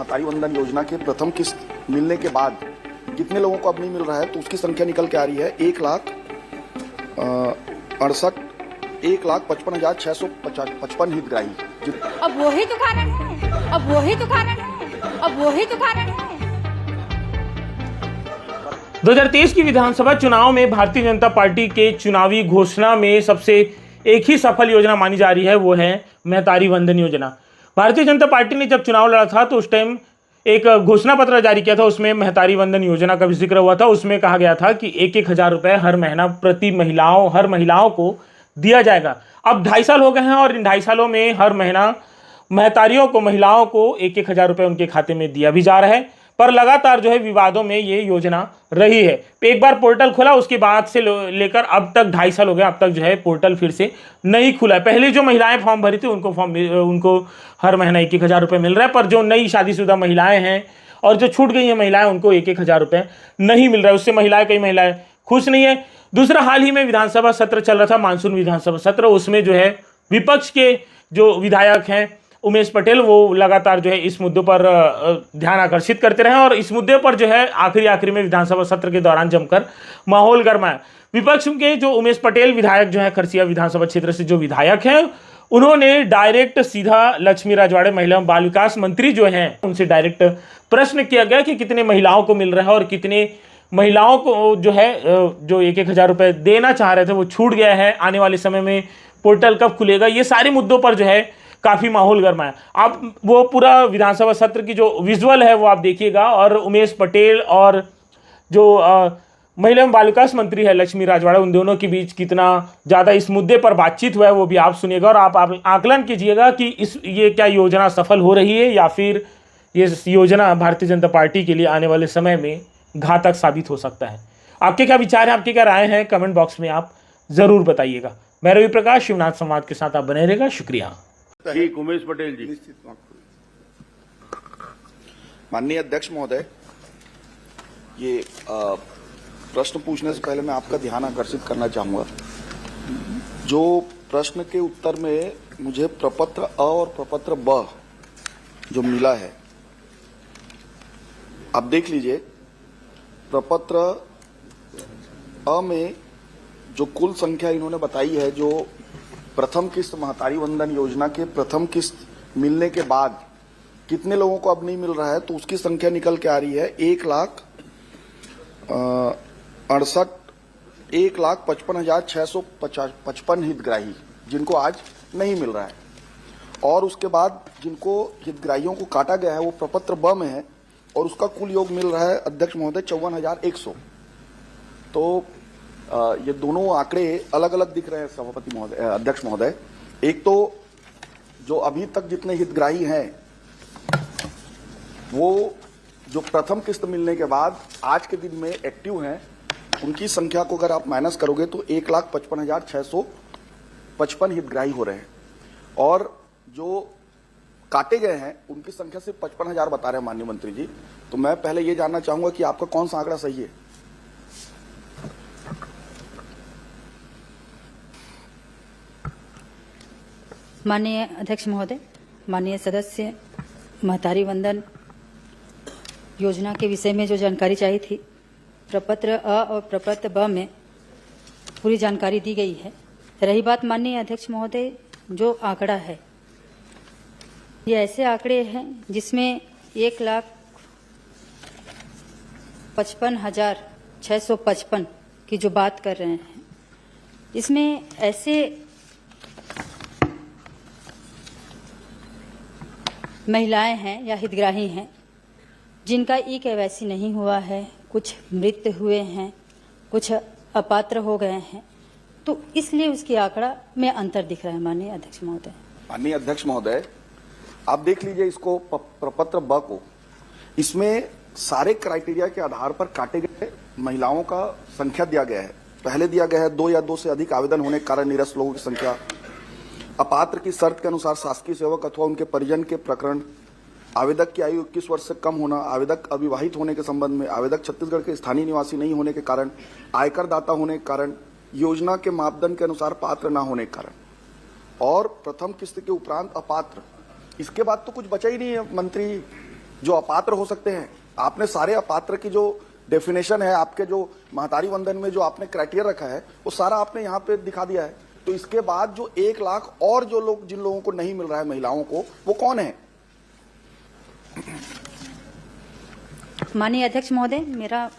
महतारी वंदन योजना के प्रथम किस्त मिलने के बाद कितने लोगों को अब नहीं मिल रहा है, तो उसकी संख्या निकल के आ रही है 1,55,655 हितग्राही। अब वही तो कारण है, अब वही तो कारण है, अब वही तो कारण है। 2023 की विधानसभा चुनाव में भारतीय जनता पार्टी के चुनावी घोषणा में सबसे एक ही सफल योजना मानी जा रही है, वो है महतारी वंदन योजना। भारतीय जनता पार्टी ने जब चुनाव लड़ा था तो उस टाइम एक घोषणा पत्र जारी किया था, उसमें महतारी वंदन योजना का भी जिक्र हुआ था। उसमें कहा गया था कि 1,000 रुपए हर महीना प्रति हर महिलाओं को दिया जाएगा। अब 2.5 साल हो गए हैं और इन 2.5 सालों में हर महीना महतारियों को, महिलाओं को 1,000 रुपए उनके खाते में दिया भी जा रहा है। पर लगातार जो है विवादों में ये योजना रही है। एक बार पोर्टल खुला, उसके बाद से लेकर अब तक 2.5 साल हो गए, अब तक जो है पोर्टल फिर से नहीं खुला है। पहले जो महिलाएं फॉर्म भरी थी उनको हर महीना 1,000 रुपए मिल रहा है, पर जो नई शादीशुदा महिलाएं हैं और जो छूट गई हैं महिलाएं, उनको 1,000 रुपए नहीं मिल रहा है। उससे कई महिलाएं खुश नहीं है। दूसरा, हाल ही में विधानसभा सत्र चल रहा था, मानसून विधानसभा सत्र। उसमें जो है विपक्ष के जो विधायक हैं उमेश पटेल, वो लगातार जो है इस मुद्दों पर ध्यान आकर्षित करते रहे और इस मुद्दे पर जो है आखिरी में विधानसभा सत्र के दौरान जमकर माहौल गरमाया। विपक्ष के जो उमेश पटेल विधायक जो है खरसिया विधानसभा क्षेत्र से जो विधायक हैं, उन्होंने डायरेक्ट सीधा लक्ष्मी राजवाड़े महिला एवं बाल विकास मंत्री जो हैं उनसे डायरेक्ट प्रश्न किया गया कि कितने महिलाओं को मिल रहा है और कितने महिलाओं को जो है जो 1,000 रुपए देना चाह रहे थे वो छूट गया है, आने वाले समय में पोर्टल कब खुलेगा, ये सारे मुद्दों पर जो है काफी माहौल गरमाया। आप वो पूरा विधानसभा सत्र की जो विजुअल है वो आप देखिएगा और उमेश पटेल और जो महिला एवं बाल विकास मंत्री है लक्ष्मी राजवाड़ा, उन दोनों के बीच कितना ज़्यादा इस मुद्दे पर बातचीत हुआ है वो भी आप सुनिएगा और आप आकलन कीजिएगा कि ये क्या योजना सफल हो रही है या फिर ये योजना भारतीय जनता पार्टी के लिए आने वाले समय में घातक साबित हो सकता है। आपके क्या विचार हैं, आपके क्या राय हैं, कमेंट बॉक्स में आप जरूर बताइएगा। मैं रवि प्रकाश, शिवनाथ संवाद के साथ आप बने रहेगा। शुक्रिया। ठीक, उमेश पटेल जी। माननीय अध्यक्ष महोदय, ये प्रश्न पूछने से पहले मैं आपका ध्यान आकर्षित करना चाहूंगा। जो प्रश्न के उत्तर में मुझे प्रपत्र अ और प्रपत्र ब जो मिला है, आप देख लीजिए। प्रपत्र अ में जो कुल संख्या इन्होंने बताई है, जो प्रथम किस्त महतारी वंदन योजना के प्रथम किस्त मिलने के बाद कितने लोगों को अब नहीं मिल रहा है, तो उसकी संख्या निकल के आ रही है 1,55,655 हितग्राही, जिनको आज नहीं मिल रहा है। और उसके बाद जिनको हितग्राहियों को काटा गया है वो प्रपत्र ब में है और उसका कुल योग मिल रहा है अध्यक्ष महोदय 54,100। तो ये दोनों आंकड़े अलग अलग दिख रहे हैं सभापति महोदय, अध्यक्ष महोदय। एक तो जो अभी तक जितने हितग्राही हैं वो जो प्रथम किस्त मिलने के बाद आज के दिन में एक्टिव हैं, उनकी संख्या को अगर आप माइनस करोगे तो 1,55,655 हितग्राही हो रहे हैं और जो काटे गए हैं उनकी संख्या सिर्फ 55,000 बता रहे हैं माननीय मंत्री जी। तो मैं पहले ये जानना चाहूंगा कि आपका कौन सा आंकड़ा सही है। माननीय अध्यक्ष महोदय, माननीय सदस्य, महतारी वंदन योजना के विषय में जो जानकारी चाहिए थी, प्रपत्र अ और प्रपत्र ब में पूरी जानकारी दी गई है। रही बात माननीय अध्यक्ष महोदय, जो आंकड़ा है ये ऐसे आंकड़े हैं जिसमें 1,55,655 की जो बात कर रहे हैं, इसमें ऐसे महिलाएं हैं या हितग्राही हैं जिनका KYC नहीं हुआ है, कुछ मृत हुए हैं, कुछ अपात्र हो गए हैं, तो इसलिए उसकी आंकड़ा में अंतर दिख रहा है माननीय अध्यक्ष महोदय। माननीय अध्यक्ष महोदय, आप देख लीजिए इसको प्रपत्र ब को, इसमें सारे क्राइटेरिया के आधार पर काटे गए महिलाओं का संख्या दिया गया है। पहले दिया गया है 2 या 2 से अधिक आवेदन होने के कारण निरस्त लोगों की संख्या, अपात्र की शर्त के अनुसार शासकीय सेवक अथवा उनके परिजन के प्रकरण, आवेदक की आयु 21 वर्ष से कम होना, आवेदक अविवाहित होने के संबंध में, आवेदक छत्तीसगढ़ के स्थानीय निवासी नहीं होने के कारण, आयकर दाता होने के कारण, योजना के मापदंड के अनुसार पात्र न होने के कारण और प्रथम किस्त के उपरांत अपात्र। इसके बाद तो कुछ बचा ही नहीं है मंत्री। जो अपात्र हो सकते हैं, आपने सारे अपात्र की जो डेफिनेशन है, आपके जो महतारी वंदन में जो आपने क्राइटेरिया रखा है, वो सारा आपने यहाँ पे दिखा दिया है। तो इसके बाद जो 1 लाख और जो लोग, जिन लोगों को नहीं मिल रहा है महिलाओं को, वो कौन है? माननीय अध्यक्ष महोदय, मेरा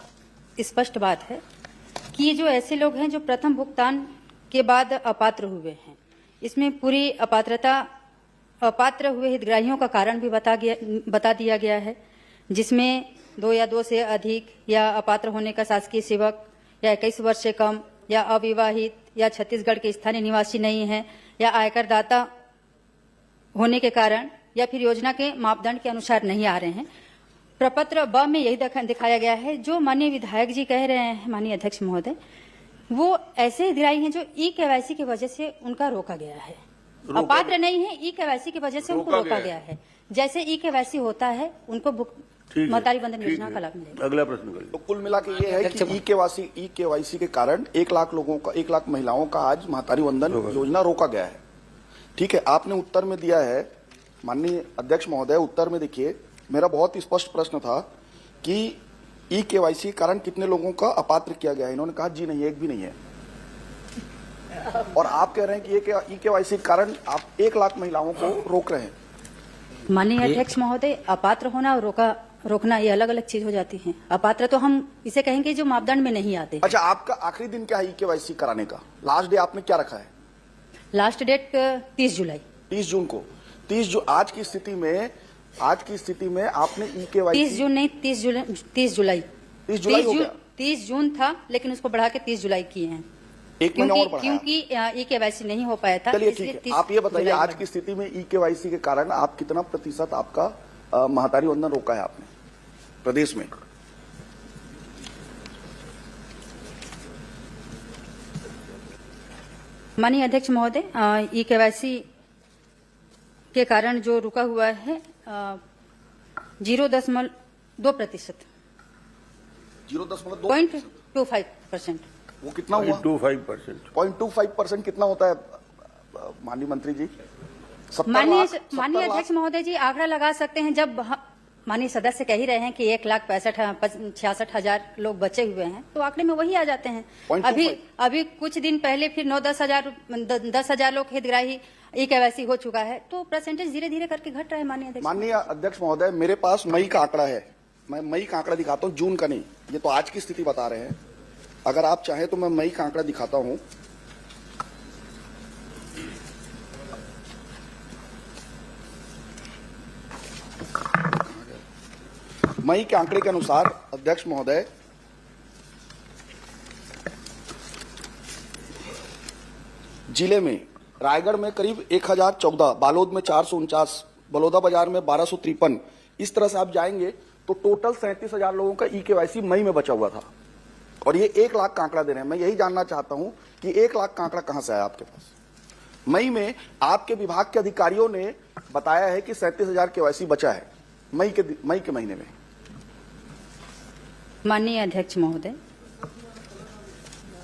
स्पष्ट बात है कि ये जो ऐसे लोग हैं जो प्रथम भुगतान के बाद अपात्र हुए हैं, इसमें पूरी अपात्र हुए हितग्राहियों का कारण भी बता दिया गया है, जिसमें 2 या 2 से अधिक या अपात्र होने का शासकीय सेवक या 21 वर्ष से कम या अविवाहित या छत्तीसगढ़ के स्थानीय निवासी नहीं है या आयकर दाता होने के कारण या फिर योजना के मापदंड के अनुसार नहीं आ रहे हैं। प्रपत्र ब में यही दिखाया गया है। जो माननीय विधायक जी कह रहे हैं माननीय अध्यक्ष महोदय, वो ऐसे हितग्राही हैं जो ई-केवाईसी की वजह से उनका रोका गया है, अपात्र नहीं है, ई-केवाईसी की वजह से उनको रोका गया है। जैसे ई-केवाईसी होता है उनको महतारी वंदन योजना का लाभ मिलेगा। अगला प्रश्न करिए। तो कुल मिला के ये है कि ई-केवाईसी के कारण 1 लाख लोगों का, 1 लाख महिलाओं का आज महतारी वंदन योजना रोका गया है। ठीक है, आपने उत्तर में दिया है माननीय अध्यक्ष महोदय, उत्तर में देखिए मेरा बहुत ही स्पष्ट प्रश्न था कि ई-केवाईसी के कारण कितने लोगों का अपात्र किया गया है। इन्होंने कहा जी नहीं, एक भी नहीं है। और आप कह रहे हैं कि ई-केवाईसी के कारण आप 1 लाख महिलाओं को रोक रहे हैं। माननीय अध्यक्ष महोदय, अपात्र होना और रोकना ये अलग अलग चीज हो जाती है। अपात्र तो हम इसे कहेंगे जो मापदंड में नहीं आते। अच्छा, आपका आखिरी दिन क्या है ई-केवाईसी कराने का? लास्ट डे आपने क्या रखा है? लास्ट डेट 30 जुलाई। 30 जून को। 30 जून आज की स्थिति में आपने ई-केवाईसी 30 जून नहीं, 30 जुलाई। 30 जुलाई हो गया। 30 जून था, लेकिन उसको बढ़ा के 30 जुलाई किए हैं, एक महीना और बढ़ाया। क्योंकि ई-केवाईसी नहीं हो पाया था। चलिए ठीक है, आप ये बताइए आज की स्थिति में ई-केवाईसी के कारण आप कितना प्रतिशत आपका महतारी वंदन रोका है आपने प्रदेश में? माननीय अध्यक्ष महोदय, ई-केवाईसी के कारण जो रुका हुआ है 0.2%। 0.25%। वो कितना हुआ? 0.25%। 0.25% कितना होता है माननीय मंत्री जी? माननीय अध्यक्ष महोदय जी, आंकड़ा लगा सकते हैं। जब माननीय सदस्य कह ही रहे हैं कि 1,66,000 लोग बचे हुए हैं, तो आंकड़े में वही आ जाते हैं। अभी कुछ दिन पहले फिर 9-10 लोग हितग्राही ई-केवाईसी हो चुका है, तो परसेंटेज धीरे धीरे करके घट रहा है। माननीय अध्यक्ष महोदय, मेरे पास मई का आंकड़ा है, मैं मई का आंकड़ा दिखाता हूँ, जून का नहीं। ये तो आज की स्थिति बता रहे हैं। अगर आप चाहें तो मैं मई का आंकड़ा दिखाता हूं। मई के आंकड़े के अनुसार अध्यक्ष महोदय, जिले में रायगढ़ में करीब 1014, बालोद में 449, बलौदा बाजार में 1253, इस तरह से आप जाएंगे तो टोटल 37,000 लोगों का ई-केवाईसी मई में बचा हुआ था। और ये 1 लाख का आंकड़ा दे रहे हैं। मैं यही जानना चाहता हूं कि 1 लाख का आंकड़ा कहां से आया आपके पास? मई में आपके विभाग के अधिकारियों ने बताया है कि 37,000 केवाईसी बचा है मई के महीने में। माननीय अध्यक्ष महोदय,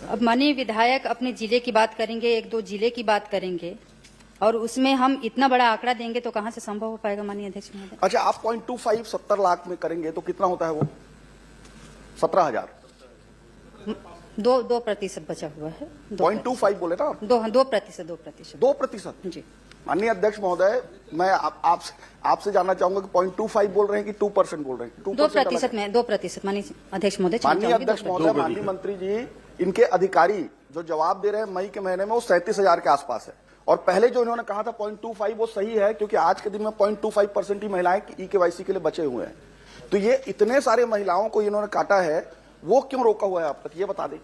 अब माननीय विधायक अपने जिले की बात करेंगे, 1-2 जिले की बात करेंगे, और उसमें हम इतना बड़ा आंकड़ा देंगे तो कहां से संभव हो पाएगा माननीय अध्यक्ष महोदय? अच्छा, आप 0.25 70 लाख में करेंगे तो कितना होता है वो? 17,000। 2% बचा हुआ है। 0.25 बोले ना? 2% जी। माननीय अध्यक्ष महोदय, मैं आपसे जानना चाहूंगा कि 0.25 बोल रहे हैं कि 2% बोल रहे हैं? 2% में 2%। माननीय अध्यक्ष महोदय, माननीय अध्यक्ष महोदय, माननीय मंत्री जी, इनके अधिकारी जो जवाब दे रहे हैं मई के महीने में, वो 37,000 के आसपास है। और पहले जो इन्होंने कहा था 0.25, वो सही है, क्योंकि आज के दिन में 0.25% ही महिलाएं ई-केवाईसी के लिए बचे हुए हैं। तो ये इतने सारे महिलाओं को इन्होंने काटा है, वो क्यों रोका हुआ है आप तक, ये बता दें।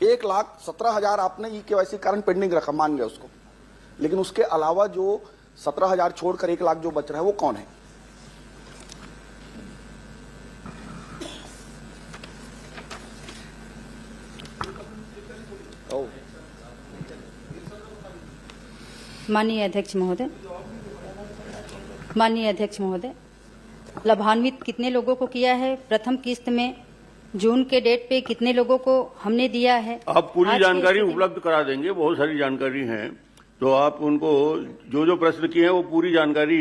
1,17,000 आपने ई-केवाईसी कारण पेंडिंग रखा, मान गया उसको, लेकिन उसके अलावा जो 17,000 छोड़कर 1 लाख जो बच रहा है, वो कौन है? माननीय अध्यक्ष महोदय, लाभान्वित कितने लोगों को किया है? प्रथम किस्त में जून के डेट पे कितने लोगों को हमने दिया है? आप पूरी जानकारी उपलब्ध करा देंगे, बहुत सारी जानकारी है, तो आप उनको जो प्रश्न किए हैं वो पूरी जानकारी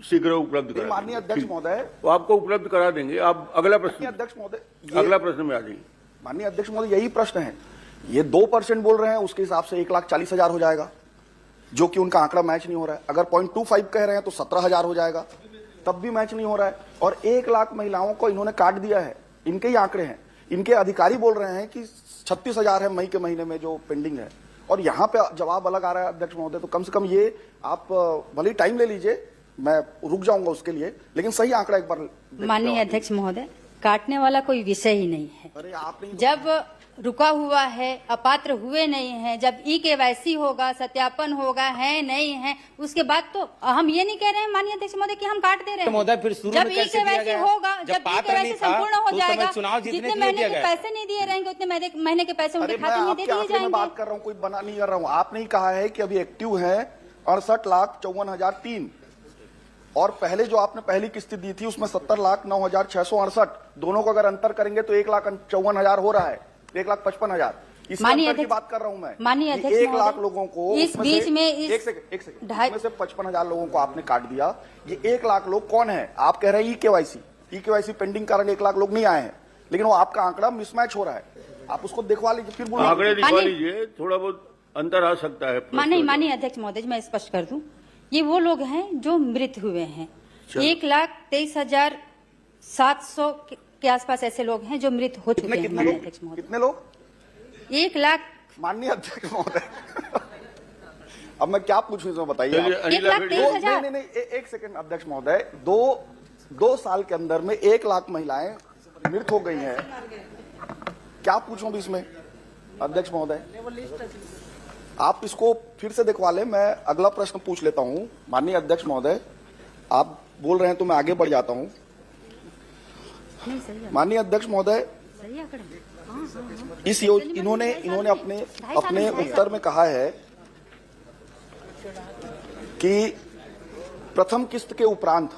शीघ्र उपलब्ध करा माननीय देंगे। अध्यक्ष ठीक। महोदय, तो आपको उपलब्ध करा देंगे। आप अगला माननीय प्रश्न, अध्यक्ष महोदय, अगला प्रश्न में आ जाइए। माननीय अध्यक्ष महोदय, यही प्रश्न है। ये 2% बोल रहे हैं, उसके हिसाब से 1,40,000 हो जाएगा, जो कि उनका आंकड़ा मैच नहीं हो रहा है। अगर 0.25 कह रहे हैं तो 17,000 हो जाएगा, तब भी मैच नहीं हो रहा है। और 1 लाख महिलाओं को इन्होंने काट दिया है, इनके ही आंकड़े हैं। इनके अधिकारी बोल रहे हैं कि 36,000 है मई के महीने में जो पेंडिंग है, और यहाँ पे जवाब अलग आ रहा है अध्यक्ष महोदय। तो कम से कम ये आप भले टाइम ले लीजिए, मैं रुक जाऊंगा उसके लिए, लेकिन सही आंकड़ा एक बार माननीय अध्यक्ष महोदय, काटने वाला कोई विषय ही नहीं है। अरे आपने जब रुका हुआ है, अपात्र हुए नहीं है, जब ई-केवाईसी होगा, सत्यापन होगा, है नहीं है, उसके बाद तो हम ये नहीं कह रहे हैं माननीय अध्यक्ष महोदय कि हम काट दे रहे हैं। महोदय फिर शुरू जब में कैसे दिया ई-केवाईसी गया? होगा, जब जब पात्र ई-केवाईसी नहीं था, संपूर्ण हो तो उस समय जाएगा, चुनाव जीतने जितने के लिए महीने दिया के गया। पैसे नहीं दिए रहेंगे उतने महीने के पैसे उनके अरे मैं खाते में दे आपके दिए आंकड़े में बात जाएंगे। कर रहा हूँ, कोई बना नहीं कर रहा हूँ। आपने ही कहा है कि अभी एक्टिव है 68,54,003, और पहले जो आपने पहली किस्त दी थी उसमें 70,09,668। दोनों को अगर अंतर करेंगे तो 1,54,000 हो रहा है, 1,55,000। इस माननीय अंतर की अध्यक्ष- बात कर रहा हूं मैं। माननीय कि अध्यक्ष 1 लाख महोदय, लोगों को इस उसमें बीच से- में एक सेकंड ढाई- इसमें से 55,000 लोगों को आपने काट दिया। ये 1 लाख लोग कौन है? आप कह रहे हैं ई-केवाईसी पेंडिंग कारण 1 लाख लोग नहीं आए हैं, लेकिन वो आपका आंकड़ा मिसमैच हो रहा है। आप उसको दिखवा लीजिए, फिर बोलिए। आंकड़े दिखवा माननीय- लीजिए, थोड़ा बहुत अंतर आ सकता है। माननीय अध्यक्ष महोदय, मैं स्पष्ट कर दूं, ये वो लोग हैं जो मृत हुए हैं। 1,23,700 के आसपास ऐसे लोग हैं जो मृत हो चुके कितने हैं। कितने माननीय लोग? अध्यक्ष महोदय, कितने लोग? 1 लाख माननीय अध्यक्ष महोदय, अब मैं क्या पूछूं इसमें बताइए चलिए, आप। अनिला 1,23,000 नहीं, एक सेकंड अध्यक्ष महोदय, दो साल के अंदर में 1 लाख महिलाएं मृत हो गई हैं। क्या पूछूं भी इसमें अध्यक्ष महोदय? आप इसको फिर से दिखवा लें, मैं अगला प्रश्न पूछ लेता हूं। माननीय अध्यक्ष महोदय, आप बोल रहे हैं तो मैं आगे बढ़ जाता हूं। नहीं, सही है, माननीय अध्यक्ष महोदय, सही आंकड़ा है। इन्होंने अपने उत्तर में कहा है कि प्रथम किस्त के उपरांत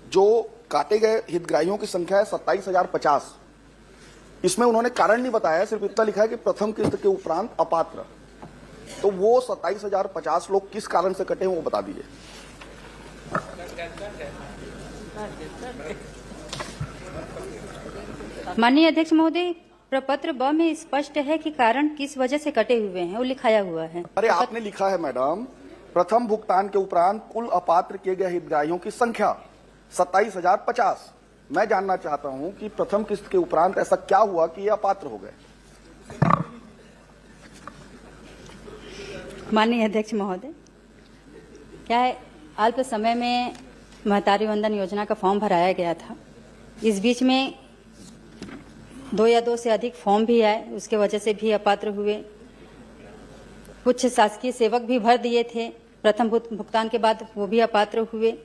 जो काटे गए हितग्राहियों की संख्या है 27,050। इसमें उन्होंने कारण नहीं बताया, सिर्फ इतना लिखा है कि प्रथम किस्त के उपरांत अपात्र। तो वो 27,050 लोग किस कारण से कटे हैं वो बता दीजिए। माननीय अध्यक्ष महोदय, प्रपत्र ब में स्पष्ट है कि कारण किस वजह से कटे हुए हैं, वो लिखाया हुआ है। अरे आपने लिखा है मैडम, प्रथम भुगतान के उपरांत कुल अपात्र किए गए हितग्राहियों की संख्या 27,050। मैं जानना चाहता हूं कि प्रथम किस्त के उपरांत ऐसा क्या हुआ कि ये अपात्र हो गए? माननीय अध्यक्ष महोदय, क्या है, अल्प समय में महतारी वंदन योजना का फॉर्म भराया गया था। इस बीच में 2 या 2 से अधिक फॉर्म भी आए, उसके वजह से भी अपात्र हुए। कुछ शासकीय सेवक भी भर दिए थे, प्रथम भुगतान के बाद वो भी अपात्र हुए।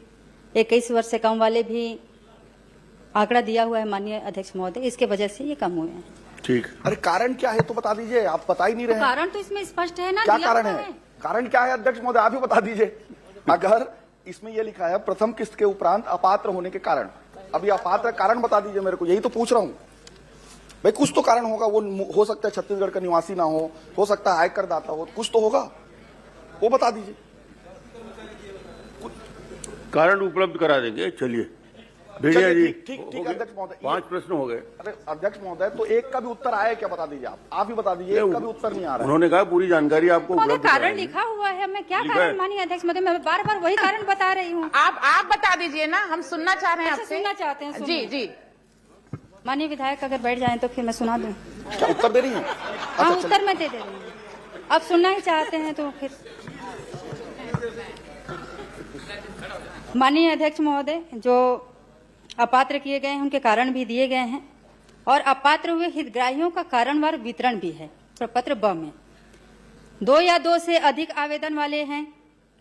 21 वर्ष से कम वाले भी आंकड़ा दिया हुआ है माननीय अध्यक्ष महोदय, इसके वजह से ये कम हुए हैं। ठीक। अरे कारण क्या है तो बता दीजिए, आप बता ही नहीं रहे हैं। कारण तो इसमें स्पष्ट है ना, क्या दिया कारण हुआ है? कारण क्या है अध्यक्ष महोदय, आप ही बता दीजिए। अगर इसमें यह लिखा है प्रथम किस्त के उपरांत अपात्र होने के कारण, अभी अपात्र कारण बता दीजिए मेरे को, यही तो पूछ रहा हूं भाई। कुछ तो कारण होगा, वो हो सकता है छत्तीसगढ़ का निवासी ना हो सकता है आयकर दाता हो, कुछ तो होगा, वो बता दीजिए। कारण उपलब्ध करा देंगे। चलिए भेड़िया जी, ठीक हो गए? अध्यक्ष महोदय, 5 प्रश्न हो गए। अरे अध्यक्ष महोदय, तो एक का भी उत्तर आया है क्या बता दीजिए। आप ही बता दीजिए, एक का भी उत्तर नहीं आ रहा है। उन्होंने कहा पूरी जानकारी आपको महोदय, उपलब्ध कारण कराएंगे। लिखा हुआ है, मैं क्या लिखा कारण है। माननीय अध्यक्ष महोदय, मैं बार बार वही कारण बता रही हूँ। आप बता दीजिए ना, हम सुनना चाह रहे हैं अच्छा, आपसे। सुनना चाहते हैं, जी सुनिए। जी। माननीय विधायक अगर बैठ जाएं तो फिर मैं सुना दूं। क्या उत्तर दे रही हैं? हाँ, अच्छा, उत्तर मैं दे रही हूँ, अब सुनना ही चाहते हैं तो फिर। माननीय अध्यक्ष महोदय, जो अपात्र किए गए हैं उनके कारण भी दिए गए हैं, और अपात्र हुए हितग्राहियों का कारणवार वितरण भी है प्रपत्र ब में। 2 या 2 से अधिक आवेदन वाले हैं,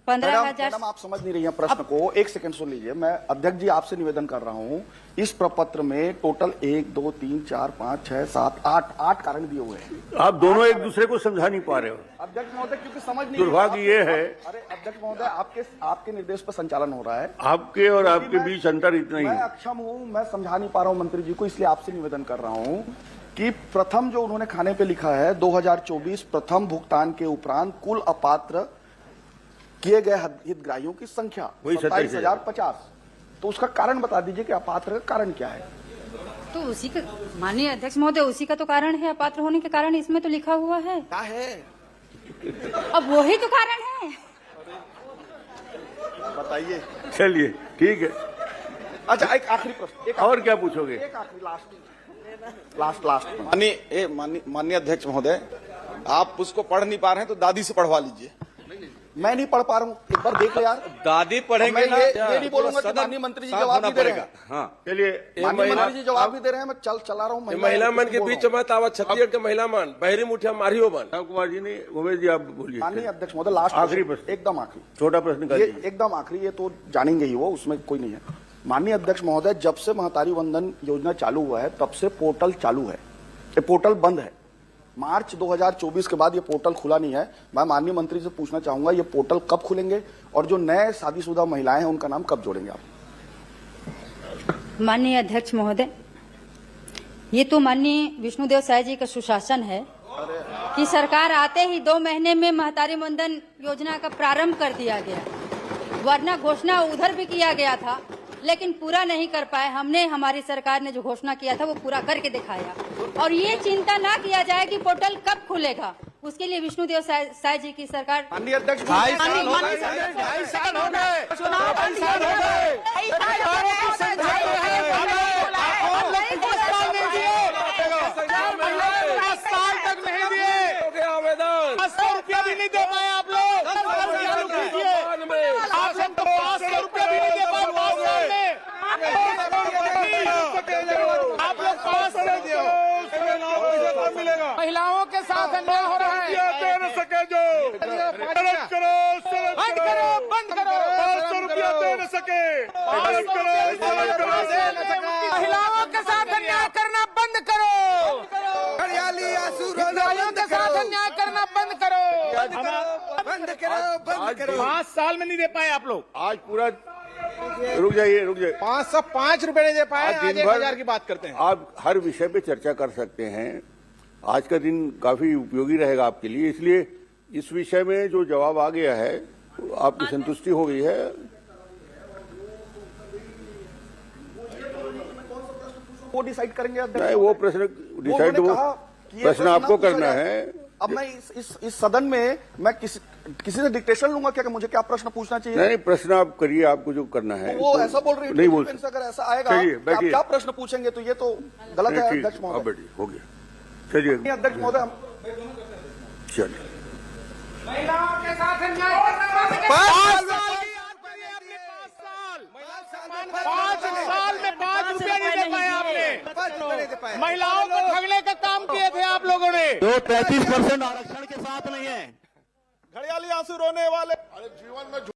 15,000। मैडम आप समझ नहीं रही हैं प्रश्न को, एक सेकंड सुन लीजिए। मैं अध्यक्ष जी आपसे निवेदन कर रहा हूं, इस प्रपत्र में टोटल 1 2 3 4 5 6 7 8 कारण दिए हुए हैं। आप दोनों एक दूसरे को समझा नहीं पा रहे हो। अध्यक्ष महोदय क्योंकि समझ नहीं, दुर्भाग्य ये है। अरे अध्यक्ष महोदय, आपके निर्देश पर संचालन हो रहा है, आपके और आपके बीच अंतर इतना ही मैं है। अक्षम हूं, मैं समझा नहीं पा रहा हूं मंत्री जी को, इसलिए आपसे निवेदन कर रहा हूं कि प्रथम जो उन्होंने खाने पे लिखा है 2024 प्रथम भुगतान के उपरांत कुल अपात्र किए गए हितग्राहियों की संख्या वही 27,050। तो उसका कारण बता दीजिए कि अपात्र का कारण क्या है। तो उसी का माननीय अध्यक्ष महोदय उसी का तो कारण है, अपात्र होने के कारण इसमें तो लिखा हुआ है। क्या है अब वही तो कारण है। बताइए। चलिए ठीक है। अच्छा एक आखिरी प्रश्न, और क्या पूछोगे? एक आखिरी लास्ट माननीय अध्यक्ष महोदय, आप उसको पढ़ नहीं पा रहे हैं तो दादी से पढ़वा लीजिए। मैं नहीं पढ़ पा रहा हूँ, एक बार देख ले यार। दादी पढ़ेंगे मैं ना, ये नहीं बोलूंगा कि माननीय मंत्री जी जवाब भी दे रहे हैं। हाँ, चलिए माननीय मंत्री जी जवाब भी दे रहे हैं, मैं चला रहा हूँ। महिला मन के बीच में तावा छत्तीसगढ़ के महिला मन बहरी मुठिया मारियो बन। राम कुमार जी ने, उमेश जी आप बोलिए। माननीय अध्यक्ष महोदय लास्ट आखिरी प्रश्न। एकदम आखिरी, छोटा प्रश्न कर ये दीजिए। एकदम आखिरी, ये तो जानेंगे ही वो, उसमें कोई नहीं है। माननीय अध्यक्ष महोदय, जब से महतारी वंदन योजना चालू हुआ है तब से पोर्टल चालू है, ये पोर्टल बंद है। मार्च 2024 के बाद ये पोर्टल खुला नहीं है। मैं माननीय मंत्री से पूछना चाहूंगा ये पोर्टल कब खुलेंगे और जो नए शादीशुदा महिलाएं हैं उनका नाम कब जोड़ेंगे आप? माननीय अध्यक्ष महोदय, ये तो माननीय विष्णुदेव साय जी का सुशासन है कि सरकार आते ही 2 महीने में महतारी वंदन योजना का प्रारंभ कर दिया गया, वरना घोषणा उधर भी किया गया था लेकिन पूरा नहीं कर पाए। हमने, हमारी सरकार ने जो घोषणा किया था वो पूरा करके दिखाया। और ये चिंता ना किया जाए कि पोर्टल कब खुलेगा, उसके लिए विष्णुदेव साय जी की सरकार। माननीय अध्यक्ष ₹500 भी नहीं दे पाए आप लोग। आप लोग 500 दियो, महिलाओं के साथ अन्याय हो रहा है। दे न सके जो बंद करो, बंद करो। 500 रुपया दे न सके, महिलाओं के साथ अन्याय करना बंद करो। महिलाओं के साथ अन्याय करना बंद करो। 5 साल में नहीं दे पाए आप लोग। आज पूरा रुक जाइए 505 रुपए नहीं दे पाए, आज आज दिन 1000 भर की बात करते हैं। आप हर विषय पे चर्चा कर सकते हैं। आज का दिन काफी उपयोगी रहेगा आपके लिए, इसलिए इस विषय में जो जवाब आ गया है आपकी संतुष्टि हो गई है। वो डिसाइड करेंगे अध्यक्ष। नहीं, वो प्रश्न डिसाइड, वो प्रश्न आपको करना है। अब मैं इस सदन में मैं किसी से डिक्टेशन लूंगा क्या कि मुझे क्या प्रश्न पूछना चाहिए? नहीं, प्रश्न आप करिए, आपको जो करना है। वो ऐसा बोल रही है, नहीं बोल सकते। अगर ऐसा आएगा चलिए, कि आप बैठिए। क्या प्रश्न पूछेंगे तो ये तो गलत है अध्यक्ष महोदय। बैठिए, हो गया। चलिए अध्यक्ष महोदय, चलिए। महिलाओं के साथ अन्याय करना बंद करो। 5 साल में 5 रुपया नहीं दे पाए आपने। महिलाओं को ठगने का काम किए थे आप लोगों ने। तो 33% आरक्षण के साथ नहीं है। घड़ियाली आंसू रोने वाले। जीवन में